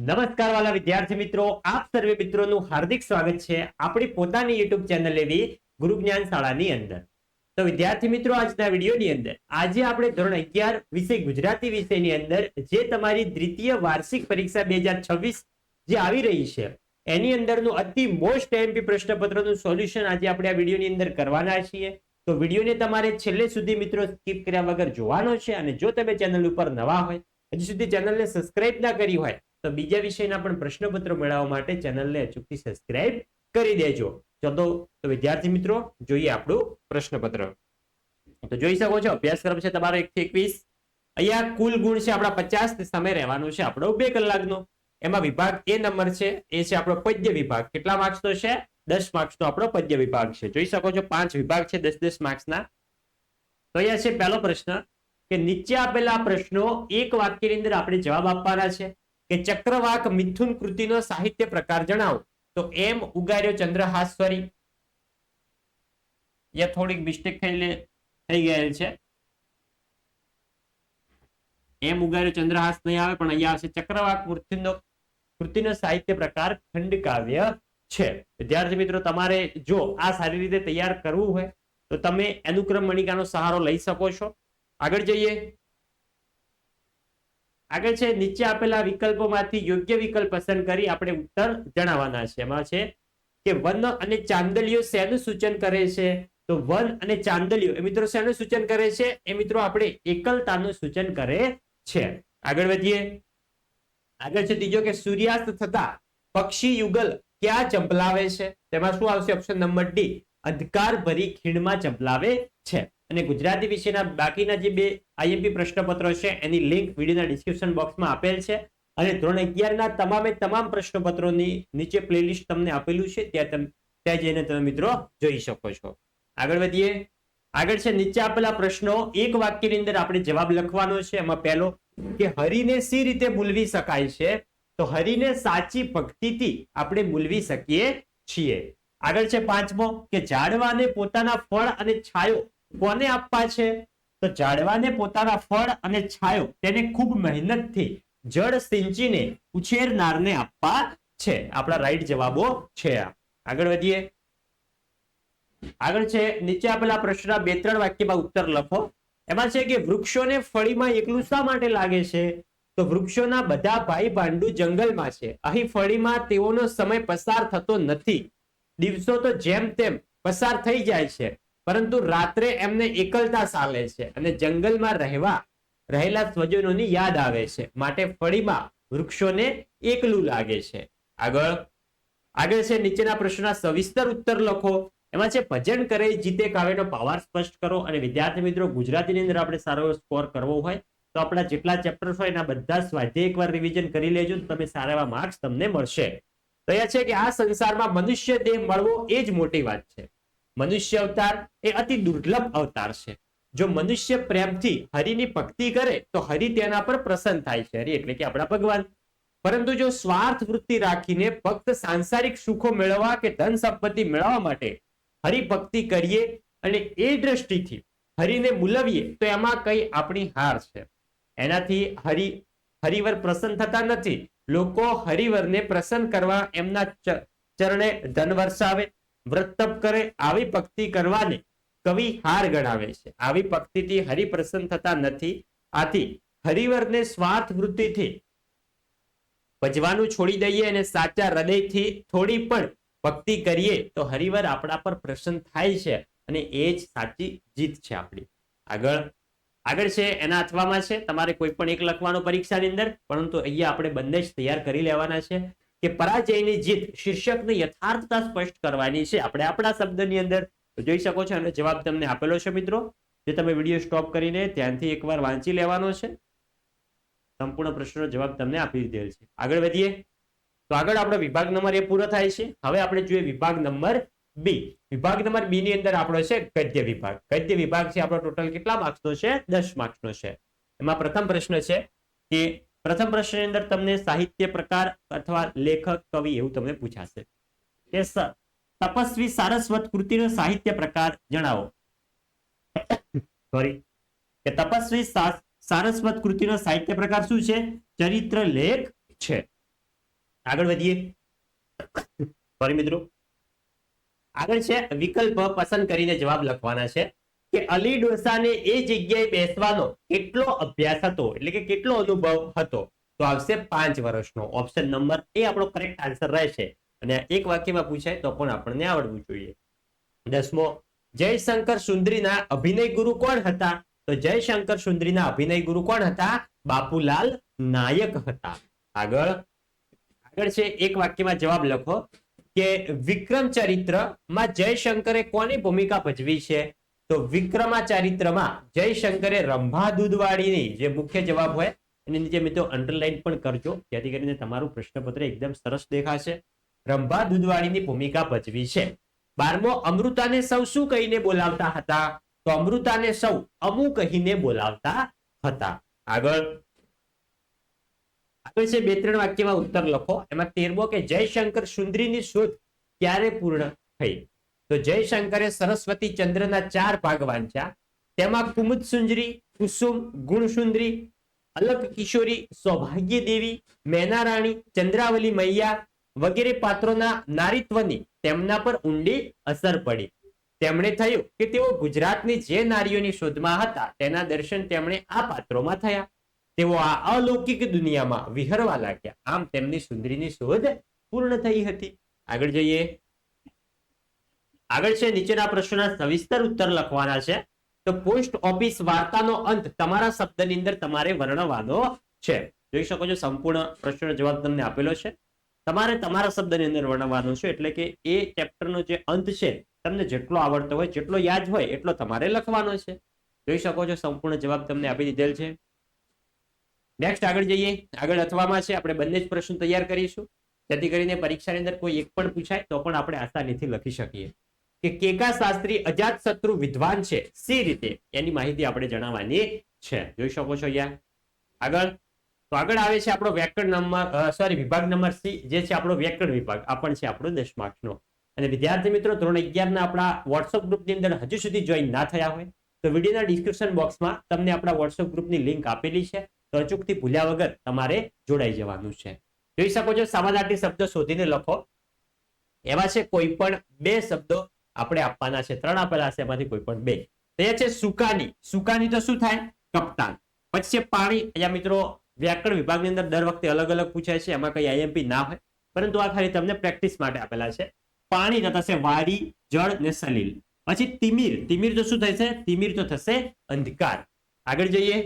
નમસ્કાર વાલા વિદ્યાર્થી મિત્રો, આપ સર્વે મિત્રોનું હાર્દિક સ્વાગત છે આપણી પોતાની યુટ્યુબ ચેનલ એવી ગુરુ જ્ઞાન શાળાની અંદર. તો વિદ્યાર્થી મિત્રો, આજના વિડીયોની અંદર આજે આપણે ધોરણ 11 વિષય ગુજરાતી વિષયની અંદર જે તમારી દ્વિતીય વાર્ષિક પરીક્ષા 2026 જે આવી રહી છે એની અંદરનું અતિ મોસ્ટ એમપી પ્રશ્નપત્રનું સોલ્યુશન આજે આપણે આ વિડીયોની અંદર કરવાના છીએ. તો વિડીયોને તમારે છેલ્લે સુધી મિત્રો સ્કીપ કર્યા વગર જોવાનો છે. અને જો તમે ચેનલ ઉપર નવા હોય, હજી સુધી ચેનલને સબસ્ક્રાઇબ ના કરી હોય, તો બીજા વિષયના પણ પ્રશ્નપત્રો મેળવવા માટે ચેનલને અચૂકથી સબસ્ક્રાઇબ કરી દેજો. ચલો તો વિદ્યાર્થી મિત્રો, જોઈએ આપણું પ્રશ્નપત્ર. તો જોઈ શકો છો અભ્યાસક્રમ છે તમારો 1 થી 21. અહીંયા કુલ ગુણ છે આપણા 50, સમય રહેવાનો છે આપણો 2 કલાકનો. એમાં વિભાગ એ નંબર છે, એ છે આપણો પદ્ય વિભાગ. કેટલા માર્ક્સનો છે? 10 માર્ક્સનો આપણો પદ્ય વિભાગ છે. જોઈ શકો છો 5 વિભાગ છે 10-10 માર્ક્સના. તો અહીંયા છે પહેલો પ્રશ્ન કે નીચે આપેલા પ્રશ્નો એક વાક્યની અંદર આપણે જવાબ આપવાના છે કે ચક્રવાક મિથુન કૃતિનો સાહિત્ય પ્રકાર જણાવો. તો એમ ઉગાર્યો ચંદ્રહાસ, સોરી એ થોડીક મિસ્ટેક થઈ ગયેલ છે. એમ ઉગાર્યો ચંદ્રહાસ નહીં આવે, પણ અહીંયા આવશે ચક્રવાક કૃતિનો સાહિત્ય પ્રકાર ખંડકાવ્ય છે. વિદ્યાર્થી મિત્રો, તમારે જો આ સારી રીતે તૈયાર કરવું હોય તો તમે અનુક્રમ મણિકાનો સહારો લઈ શકો છો. આગળ જઈએ. આગળ છે નીચે આપેલા વિકલ્પોમાંથી યોગ્ય વિકલ્પ પસંદ કરી આપણે ઉત્તર જણાવવાના છે. એમાં છે કે વન અને ચાંદલિયો શેનું સૂચન કરે છે? તો વન અને ચાંદલિયો એ મિત્રો શેનું સૂચન કરે છે? એ મિત્રો આપણે એકલતાનું સૂચન કરે છે. આગળ વધીએ. આગળ છે ત્રીજો કે સૂર્યાસ્ત થતા પક્ષી યુગલ ક્યાં ચંપલાવે છે? તેમાં શું આવશે? ઓપ્શન નંબર ડી, અંધકાર ભરી ખીણમાં ચંપલાવે છે. અને ગુજરાતી વિષયના બાકીના જે 2 આઈએમપી પ્રશ્નપત્રો છે એની લિંક વિડીયોના ડિસ્ક્રિપ્શન બોક્સમાં આપેલ છે. અને ધોરણ 11 ના તમામ પ્રશ્નપત્રોની નીચે પ્લેલિસ્ટ તમને આપેલું છે, ત્યાં જઈને તમે મિત્રો જોઈ શકો છો. આગળ વધીએ. આગળ છે નીચે આપેલા પ્રશ્નો એક વાક્યની અંદર આપણે જવાબ લખવાનો છે. એમાં પહેલો કે હરિને સી રીતે મૂલવી શકાય છે? તો હરિને સાચી ભક્તિથી આપણે મૂલવી શકીએ છીએ. આગળ છે પાંચમો કે ઝાડવાને પોતાના ફળ અને છાયો કોને આપવા છે? તો ઝાડવાને પોતાના ફળ અને છાયો તેને ખૂબ મહેનતથી જળ સિંચીને ઉછેરનારને આપવા છે. આપણા રાઈટ જવાબો છે. આગળ વધીએ. આગળ છે નીચે આપેલા પ્રશ્નના 2-3 વાક્યમાં ઉત્તર લખો. એમાં છે કે વૃક્ષોને ફળીમાં એકલું શા માટે લાગે છે? તો વૃક્ષોના બધા ભાઈ ભાંડુ જંગલમાં છે. અહીં ફળીમાં તેઓનો સમય પસાર થતો નથી. દિવસો તો જેમ તેમ પસાર થઈ જાય છે, પરંતુ રાત્રે એમને એકલતા સાલે છે અને જંગલમાં રહેલા સ્વજનોની યાદ આવે છે. માટે ફળીમાં વૃક્ષોને એકલું લાગે છે. આગળ છે નીચેના પ્રશ્નના સવિસ્તર ઉત્તર લખો. એમાં છે ભજન કરે જીતે કાવ્યનો પાવર સ્પષ્ટ કરો. અને વિદ્યાર્થી મિત્રો, ગુજરાતીની અંદર આપણે સારો સ્કોર કરવો હોય તો આપણા જેટલા ચેપ્ટર્સ હોય એના બધા સ્વાધ્યાય એકવાર રિવિઝન કરી લેજો, તો તમે સારા એવા માર્ક્સ તમને મળશે. તો એ છે કે આ સંસારમાં મનુષ્ય દેહ મળવો એ જ મોટી વાત છે. મનુષ્ય અવતાર એ અતિ દુર્લભ અવતાર છે. જો મનુષ્ય પ્રેમથી હરિની ભક્તિ કરે તો હરિ તેના પર પ્રસન્ન થાય છે. હરિ એટલે કે આપણા ભગવાન. પરંતુ જો સ્વાર્થ વૃત્તિ રાખીને ફક્ત સાંસારિક સુખો મેળવવા કે ધન સંપત્તિ મેળવવા માટે હરિભક્તિ કરીએ અને એ દ્રષ્ટિથી હરિને મૂલવીએ તો એમાં કઈ આપણી હાર છે. એનાથી હરિવર પ્રસન્ન થતા નથી. લોકો હરિવરને પ્રસન્ન કરવા એમના ચરણે ધન વરસાવે, વ્રત તપ કરે. આવી ભક્તિ કરવાને કવિ હાર ગણાવે છે. આવી ભક્તિથી હરિ પ્રસન્ન થતા નથી. આથી હરિવરને સ્વાર્થ વૃત્તિથી ભજવાનું છોડી દઈએ અને સાચા હૃદયથી થોડી પણ ભક્તિ કરીએ તો હરિવર આપણા પર પ્રસન્ન થાય છે અને એ જ સાચી જીત છે આપણી. આગળ છે એના અથવામાં છે તમારે કોઈ પણ એક લખવાનો પરીક્ષાની અંદર, પરંતુ અહીંયા આપણે બંને જ તૈયાર કરી લેવાના છે કે પરાજયની જીત શીર્ષકની યથાર્થતા સ્પષ્ટ કરવાની છે આપણે આપણા શબ્દની અંદર. તો જોઈ શકો છો અને જવાબ તમને આપેલો છે મિત્રો, જે તમે વિડીયો સ્ટોપ કરીને ધ્યાનથી એકવાર વાંચી લેવાનો છે. સંપૂર્ણ પ્રશ્નનો જવાબ તમને આપી દીધેલ છે. આગળ વધીએ. તો આગળ આપણો વિભાગ નંબર એ પૂરો થાય છે. હવે આપણે જોઈએ વિભાગ નંબર બી. વિભાગ નંબર બી ની અંદર આપણો છે ગદ્ય વિભાગ. ગદ્ય વિભાગ છે આપણો ટોટલ કેટલા માર્ક્સનો છે? 10 માર્ક્સનો છે. એમાં પ્રથમ પ્રશ્ન છે કે પ્રથમ પ્રશ્નની અંદર તમને સાહિત્ય પ્રકાર અથવા લેખક કવિ એવું તમને પૂછાશે કે તપસ્વી સારસ્વત કૃતિનો સાહિત્ય પ્રકાર જણાવો. સોરી, કે તપસ્વી સારસ્વત કૃતિનો સાહિત્ય પ્રકાર શું છે? ચરિત્ર લેખ છે. આગળ વધીએ. સોરી મિત્રો, આગળ છે વિકલ્પ પસંદ કરીને જવાબ લખવાના છે કે અલી ડોસાને એ જગ્યાએ બેસવાનો કેટલો અભ્યાસ હતો, એટલે કે કેટલો અનુભવ હતો. તો આવશે 5 વર્ષનો. ઓપ્શન નંબર એ આપણો કરેક્ટ આન્સર રહેશે. અને એક વાક્યમાં પૂછાય તો પણ આપણને આવડવું જોઈએ. 10મો, જયશંકર સુંદરીના અભિનય ગુરુ કોણ હતા? તો જયશંકર સુંદરીના અભિનય ગુરુ કોણ હતા? બાપુલાલ નાયક હતા. આગળ છે એક વાક્યમાં જવાબ લખો કે વિક્રમ ચરિત્રમાં જયશંકરે કોની ભૂમિકા ભજવી છે? તો વિક્રમાચરિત્રમાં જયશંકરે રંભા દૂધવાળીની, જે મુખ્ય જવાબ હોય એની નીચે મિત્રો અંડરલાઈન પણ કરજો, જેથી કરીને તમારું પ્રશ્નપત્ર એકદમ સરસ દેખાશે. રંભા દૂધવાળીની ભૂમિકા ભજવી છે. 12મો, અમૃતાને સૌ શું કહીને બોલાવતા હતા? તો અમૃતાને સૌ અમુ કહીને બોલાવતા હતા. આગળ છે 2-3 વાક્યમાં ઉત્તર લખો. એમાં 13મો કે જયશંકર સુંદરીની શોધ ક્યારે પૂર્ણ થઈ? તો જયશંકરે સરસ્વતી ચંદ્રના 4 ભાગ વાંચ્યા. તેમાં કુમુદ સુંદરી, કુસુમ, ગુણસુંદરી, અલક કિશોરી, સૌભાગ્ય દેવી, મેના રાણી, ચંદ્રાવલી મૈયા વગેરે પાત્રોના નારીત્વની તેમના પર ઊંડી અસર પડી. તેમણે થયું કે તેઓ ગુજરાતની જે નારીઓની શોધમાં હતા તેના દર્શન તેમણે આ પાત્રોમાં થયા. તેઓ આ અલૌકિક દુનિયામાં વિહરવા લાગ્યા. આમ તેમની સુંદરીની શોધ પૂર્ણ થઈ હતી. આગળ જઈએ. આગળ છે નીચેના પ્રશ્નોના સવિસ્તર ઉત્તર લખવાના છે. તો પોસ્ટ ઓફિસ વાર્તાનો અંત તમારા શબ્દની અંદર તમારે વર્ણવવાનો છે. જોઈ શકો છો સંપૂર્ણ પ્રશ્નનો જવાબ તમને આપેલો છે. તમારે તમારા શબ્દની અંદર વર્ણવવાનો છે. એટલે કે એ ચેપ્ટરનો જે અંત છે તમને જેટલો આવડતો હોય, જેટલો યાદ હોય એટલો તમારે લખવાનો છે. જોઈ શકો છો સંપૂર્ણ જવાબ તમને આપી દીધેલ છે. નેક્સ્ટ આગળ જઈએ. આગળ અથવામાં છે આપણે બંને જ પ્રશ્ન તૈયાર કરીશું, જેથી કરીને પરીક્ષાની અંદર કોઈ એક પણ પૂછાય તો પણ આપણે આસાનીથી લખી શકીએ. કે કેકા શાસ્ત્રી અજાતશત્રુ વિદ્વાન છે સી રીતે, એની માહિતી આપણે જણાવવાની છે. જોઈ શકો છો અહીંયા. આગળ તો આગળ આવે છે આપણો વ્યાકરણ નંબર વિભાગ નંબર સી, જે છે આપણો વ્યાકરણ વિભાગ. આ પણ છે આપણો 10 માર્ક્સનો. અને વિદ્યાર્થી મિત્રો ધોરણ 11 ના આપણા વોટ્સઅપ ગ્રુપની અંદર હજુ સુધી જોઈન ના થયા હોય તો વિડીયોના ડિસ્ક્રિપ્શન બોક્સમાં તમને આપણા વોટ્સઅપ ગ્રુપની લિંક આપેલી છે. તો અચૂકથી ભૂલ્યા વગર તમારે જોડાઈ જવાનું છે. જોઈ શકો છો સમાનાર્થી શબ્દ શોધીને લખો. એવા છે કોઈ પણ 2 શબ્દો આપણે આપવાના છે. 3 આપેલા છે, એમાંથી કોઈ પણ 2. અહીંયા છે સુકાની. સુકાની તો શું થાય? કપ્તાન. પછી છે પાણી. અહીંયા મિત્રો વ્યાકરણ વિભાગની અંદર દર વખતે અલગ અલગ પૂછાય છે, એમાં કઈ આઈએમપી ના હોય, પરંતુ આ ખાલી તમને પ્રેક્ટિસ માટે આપેલા છે. પાણી તો થશે વાડી, જળ ને સલીલ. પછી તિમિર. તિમિર તો શું થશે? તિમિર તો થશે અંધકાર. આગળ જઈએ.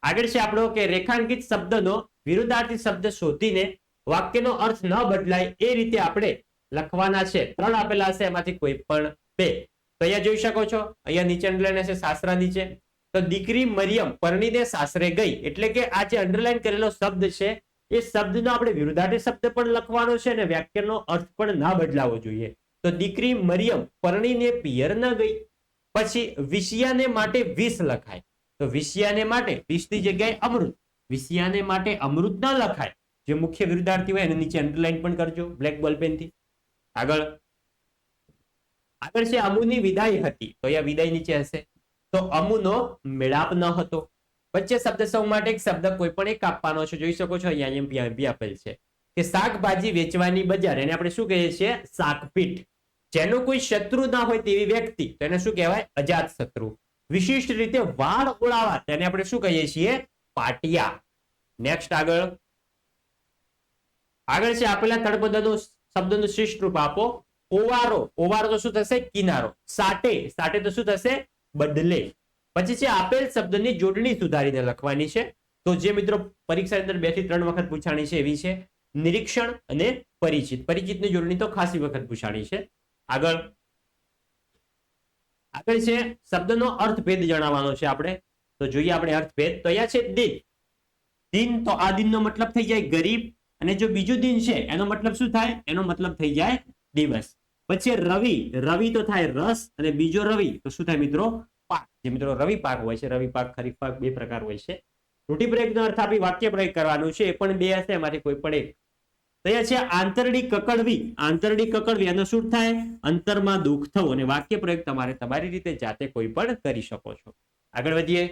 આગળ છે આપણો કે રેખાંકિત શબ્દનો વિરુદ્ધાર્થી શબ્દ શોધીને વાક્યનો અર્થ ન બદલાય એ રીતે આપણે લખવાના છે. 3 આપેલા છે, એમાંથી કોઈ પણ 2. તો અહીંયા જોઈ શકો છો, અહીંયા નીચે અંડરલાઈન હશે સાસરા નીચે. તો દીકરી મરિયમ પરણીને સાસરે ગઈ, એટલે કે આ જે અંડરલાઈન કરેલો શબ્દ છે એ શબ્દનો આપણે વિરુદ્ધાર્થી શબ્દ પણ લખવાનો છે અને વાક્યનો અર્થ પણ ના બદલાવો જોઈએ. તો દીકરી મરિયમ પરણીને પિયર ન ગઈ. પછી વિષયાને માટે વિષ લખાય. તો વિષયાને માટે વિષની જગ્યાએ અમૃત. વિષયાને માટે અમૃત ન લખાય. જે મુખ્ય વિરુદ્ધાર્થી હોય એને નીચે અંડરલાઈન પણ કરજો બ્લેક બોલ પેનથી. આગળ છે અમુની વિદાય હતી. તો અહીંયા વિદાય નીચે હશે. તો અમુનો મેળાપ ન હતો. વચ્ચે શબ્દ સમૂહ માટે એક શબ્દ કોઈ પણ એક આપવાનો છે. જોઈ શકો છો અહીંયા બી આપેલ છે કે શાકભાજી વેચવાની બજાર, એને આપણે શું કહીએ છીએ? શાકપીઠ. જેનો કોઈ શત્રુ ના હોય તેવી વ્યક્તિ, તો એને શું કહેવાય? અજાત શત્રુ. વિશિષ્ટ રીતે વાળ ઓળાવા, તેને આપણે શું કહીએ છીએ? પાટિયા. નેક્સ્ટ આગળ છે આપેલા તળપદાનો શબ્દનું શિષ્ટ રૂપ આપો. ઓવારો. ઓવારો તો શું થશે? કિનારો. સાટે. સાટે તો શું થશે? બદલે. પછી છે આપેલ શબ્દની જોડણી સુધારીને લખવાની છે. તો જે મિત્રો પરીક્ષા અંદર 2 થી 3 વખત પૂછાણી છે એવી છે નિરીક્ષણ અને પરિચિત. પરિચિતની જોડણી તો ખાસી વખત પૂછાણી છે. આગળ છે શબ્દનો અર્થભેદ જણાવવાનો છે આપણે. તો જોઈએ આપણે અર્થભેદ. તો અહીંયા છે દિન. દિન તો આ દિનનો મતલબ થઈ જાય ગરીબ, અને જો બીજું દિન છે એનો મતલબ શું થાય? એનો મતલબ થઈ જાય દિવસ. પછી રવિ. રવિ તો થાય રસ, અને બીજો રવિ તો શું થાય મિત્રો? પાક. જે મિત્રો રવિ પાક હોય છે, રવિ પાક, ખરીફ પાક 2 પ્રકાર હોય છે. રૂઢિપ્રયોગનો અર્થ આપી વાક્ય પ્રયોગ કરવાનું છે. એ પણ 2 હશે, એમાંથી કોઈ પણ એક. તો અહીંયા છે આંતરડી કકડવી. આંતરડી કકડવી એનો શું થાય? અંતરમાં દુઃખ થવું. અને વાક્ય પ્રયોગ તમારે તમારી રીતે જાતે કોઈ પણ કરી શકો છો. આગળ વધીએ.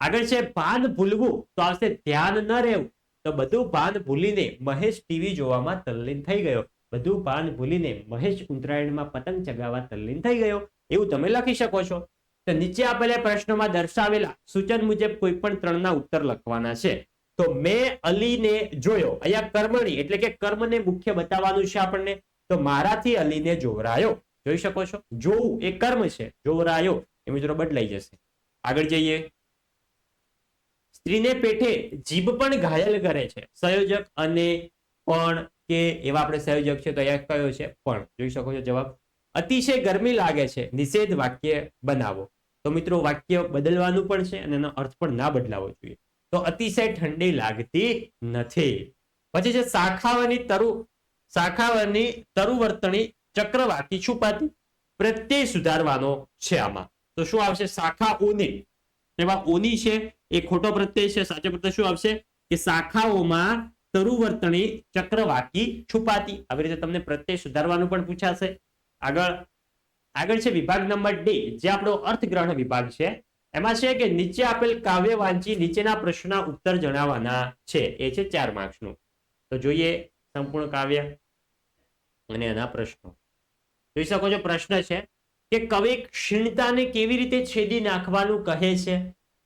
આગળ છે ભાન ભૂલવું. તો આવશે ધ્યાન ન રહેવું. તો બધું ભાન ભૂલીને મહેશ ટીવી જોવામાં તલ્લીન થઈ ગયો. બધું ભાન ભૂલીને મહેશ ઉત્તરાયણમાં પતંગ ચગાવવા તલ્લીન થઈ ગયો. એવું તમે લખી શકો છો. તો નીચે આપેલા પ્રશ્નોમાં દર્શાવેલા સૂચન મુજબ કોઈ પણ ત્રણના ઉત્તર લખવાના છે. તો મેં અલીને જોયો, અહીંયા કર્મણી એટલે કે કર્મને મુખ્ય બતાવવાનું છે આપણને. તો મારાથી અલીને જોવરાયો. જોઈ શકો છો, જોવું એ કર્મ છે, જોવરાયો એ મિત્રો બદલાઈ જશે. આગળ જઈએ. સ્ત્રીને પેઠે જીભ પણ ઘાયલ કરે છે. સંયોજક અને પણ કે એવા આપણે સંયોજક છે તો અહીંયા કયો છે? પણ. જોઈ શકો છો જવાબ. અતિશય ગરમી લાગે છે, નિષેધ વાક્ય બનાવો. તો મિત્રો વાક્ય બદલવાનું પણ છે અને એનો અર્થ પણ ના બદલાવો જોઈએ. તો અતિશય ઠંડી લાગતી નથી. પછી છે શાખાવાની તરુવર્તણી ચક્રવાકી છુપાતી. પ્રત્યય સુધારવાનો છે આમાં. તો શું આવશે? શાખા ઓની. એમાં ઓની છે એ ખોટો પ્રત્યય છે. સાચો પ્રત્યય શું આવશે? કે શાખાઓમાં તરુવર્તણી ચક્રવાકી છુપાતી. આવી રીતે તમને પ્રત્યય સુધારવાનું પણ પૂછાશે. આગળ છે વિભાગ નંબર ડી, જે આપણો અર્થગ્રહણ વિભાગ છે. એમાં છે કે નીચે આપેલ કાવ્ય વાંચી નીચેના પ્રશ્નના ઉત્તર જણાવવાના છે. એ છે 4 માર્ક્સનું. તો જોઈએ સંપૂર્ણ કાવ્ય અને એના પ્રશ્નો. જોઈ શકો છો પ્રશ્ન છે કે કવિ ક્ષીણતાને કેવી રીતે છેદી નાખવાનું કહે છે?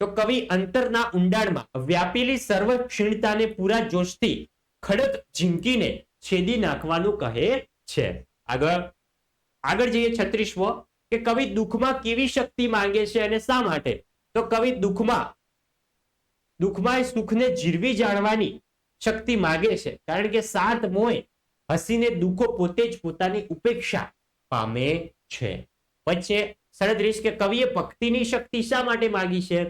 તો કવિ અંતરના ઊંડાણમાં વ્યાપેલી સર્વ ક્ષીણતાને પૂરા જોશથી ખડક ઝીંકીને છેદી નાખવાનું કહે છે. આગળ જઈએ 36મો કે કવિ દુઃખમાં કેવી શક્તિ માંગે છે અને શા માટે? તો કવિ દુઃખમાં સુખને જીરવી જાણવાની શક્તિ માંગે છે, કારણ કે સાત મોય હસીને દુઃખો પોતે જ પોતાની ઉપેક્ષા પામે છે. પછી 37 કે કવિએ ભક્તિની શક્તિ શા માટે માંગી છે?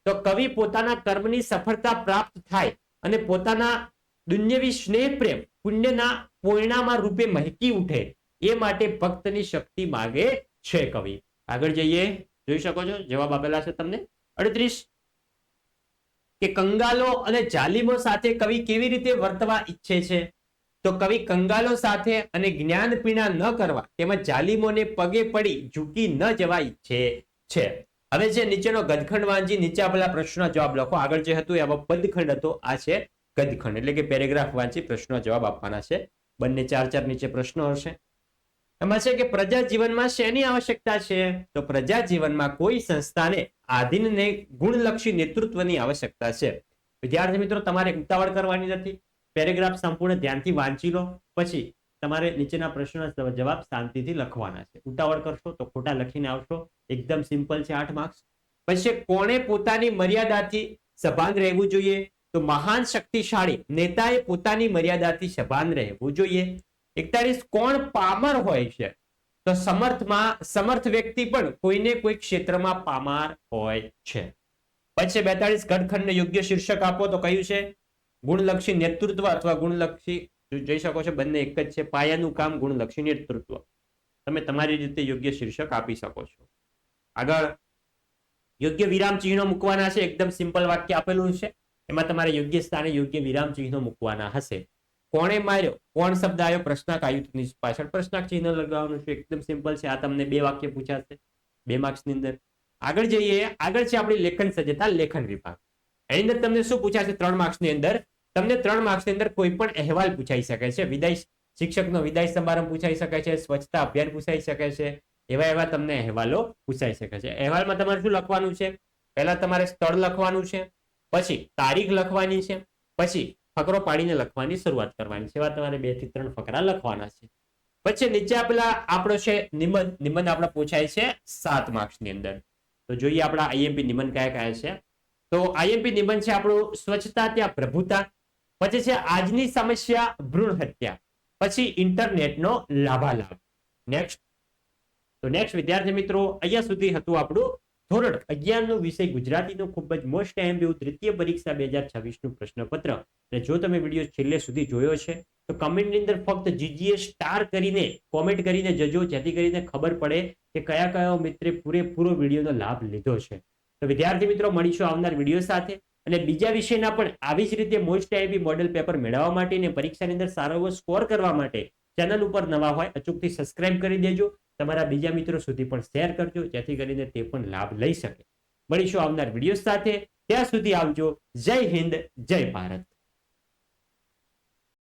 તો કવિ પોતાના કર્મની સફળતા પ્રાપ્ત થાય અને પોતાના દુન્યવી સ્નેહ પ્રેમ પુણ્યના પોયણામાં રૂપે મહેકી ઉઠે એ માટે ભક્તની શક્તિ માંગે છે કવિ. આગળ જઈએ. જોઈ શકો છો જવાબ આપેલા છે તમને. 38 કે કંગાલો અને જાલિમો સાથે કવિ કેવી રીતે વર્તવા ઈચ્છે છે? તો કવિ કંગાલો સાથે અને જ્ઞાન પીણા ન કરવા તેમજ જાલિમોને પગે પડી ઝૂકી ન જવા ઈચ્છે છે. હવે જે નીચેનો ગદખંડ વાંચી નીચે આપેલા પ્રશ્નનો જવાબ લખો. આગળ જે હતું એમાં પદખંડ હતો, આ છે ગદખંડ એટલે કે પેરેગ્રાફ વાંચી પ્રશ્નનો જવાબ આપવાના છે. બંને 4 નીચે પ્રશ્નો હશે. એમાં છે કે પ્રજા જીવનમાં શેની આવશ્યકતા છે? તો પ્રજા જીવનમાં કોઈ સંસ્થાને આધીનને ગુણલક્ષી નેતૃત્વની આવશ્યકતા છે. વિદ્યાર્થી મિત્રો તમારે ઉતાવળ કરવાની નથી. પેરેગ્રાફ સંપૂર્ણ ધ્યાનથી વાંચી લો, પછી તમારે નીચેના પ્રશ્નોના જવાબ શાંતિથી લખવાના છે. ઉતાવળ કરશો તો ખોટા લખીને આવશો. એકદમ સિમ્પલ છે. 8 માર્ક્સ. પછી કોણે પોતાની મર્યાદાથી સભાન રહેવું જોઈએ? તો મહાન શક્તિશાળી નેતાએ પોતાની મર્યાદાથી સભાન રહેવું જોઈએ. 41 કોણ પામર હોય છે? તો સમર્થ વ્યક્તિ પણ કોઈને કોઈ ક્ષેત્રમાં પામર હોય છે. પછી 42 ઘટખંડને યોગ્ય શીર્ષક આપો. તો કયું છે? ગુણલક્ષી નેતૃત્વ અથવા ગુણલક્ષી. જોઈ શકો છો બંને એક જ છે. પાયાનું કામ ગુણલક્ષી નેતૃત્વ. તમે તમારી રીતે યોગ્ય શીર્ષક આપી શકો છો. આગળ યોગ્ય વિરામ ચિહ્નો મૂકવાના છે. એકદમ સિમ્પલ વાક્ય આપેલું છે, એમાં તમારે યોગ્ય સ્થાને યોગ્ય વિરામ ચિહ્નો મૂકવાના હશે. કોણે માર્યો? કોણ શબ્દ આવ્યો પ્રશ્નાર્થ આયુની પાછળ પ્રશ્નાર્થ ચિહ્ન લગાવવાનું છે. એકદમ સિમ્પલ છે. આ તમને 2 વાક્ય પૂછાશે 2 માર્ક્સની અંદર. આગળ જઈએ. આગળ છે આપણી લેખન સજ્જતા લેખન વિભાગ. એની અંદર તમને શું પૂછાશે? 3 માર્ક્સની અંદર તમને 3 માર્ક્સની અંદર કોઈ પણ અહેવાલ પૂછાઈ શકે છે. શિક્ષકનો વિદાય સમારંભ પૂછાઈ શકે છે, સ્વચ્છતા અભિયાન પૂછાઈ શકે છે. એવા તમને અહેવાલો પૂછાઈ શકે છે. અહેવાલમાં તમારે શું લખવાનું છે? પહેલા તમારે સ્થળ લખવાનું છે, પછી તારીખ લખવાની છે, પછી ફકરો પાડીને લખવાની શરૂઆત કરવાની છે. એવા તમારે 2 થી 3 ફકરા લખવાના છે. પછી નીચે આપેલા આપણો છે નિબંધ આપણા પૂછાય છે 7 માર્ક્સની અંદર. તો જોઈએ આપણા આઈએમપી નિબંધ કયા છે. તો આઈએમપી નિબંધ છે આપણું સ્વચ્છતા ત્યાં પ્રભુતા. પછી છે આજની સમસ્યા ભ્રૂણ હત્યા. પછી ઇન્ટરનેટનો લાભાલાભ. નેક્સ્ટ વિદ્યાર્થી મિત્રો અહીંયા સુધી હતું આપણું ધોરણ 11 નો વિષય ગુજરાતીનો ખૂબ જ મોસ્ટ એમપીયુ તૃતીય પરીક્ષા 2026 નું પ્રશ્નપત્ર. અને જો તમે વિડીયો છેલ્લે સુધી જોયો છે તો કમેન્ટની અંદર ફક્ત જીજીએ સ્ટાર કરીને કોમેન્ટ કરીને જજો, જેથી કરીને ખબર પડે કે કયા મિત્રે પૂરેપૂરો વિડીયોનો લાભ લીધો છે. તો વિદ્યાર્થી મિત્રો મળીશું આવનાર વિડીયો સાથે, અને બીજા વિષયના પણ આવી જ રીતે મોસ્ટ આઈએમપી મોડેલ પેપર મેળવવા માટે અને પરીક્ષાની અંદર સારો એવો સ્કોર કરવા માટે ચેનલ ઉપર નવા હોય અચૂકથી સબસ્ક્રાઇબ કરી દેજો. તમારા બીજા મિત્રો સુધી પણ શેર કરજો, જેથી કરીને તે પણ લાભ લઈ શકે. મળીશું આવનાર વિડીયો સાથે. ત્યાં સુધી આવજો. જય હિન્દ, જય ભારત.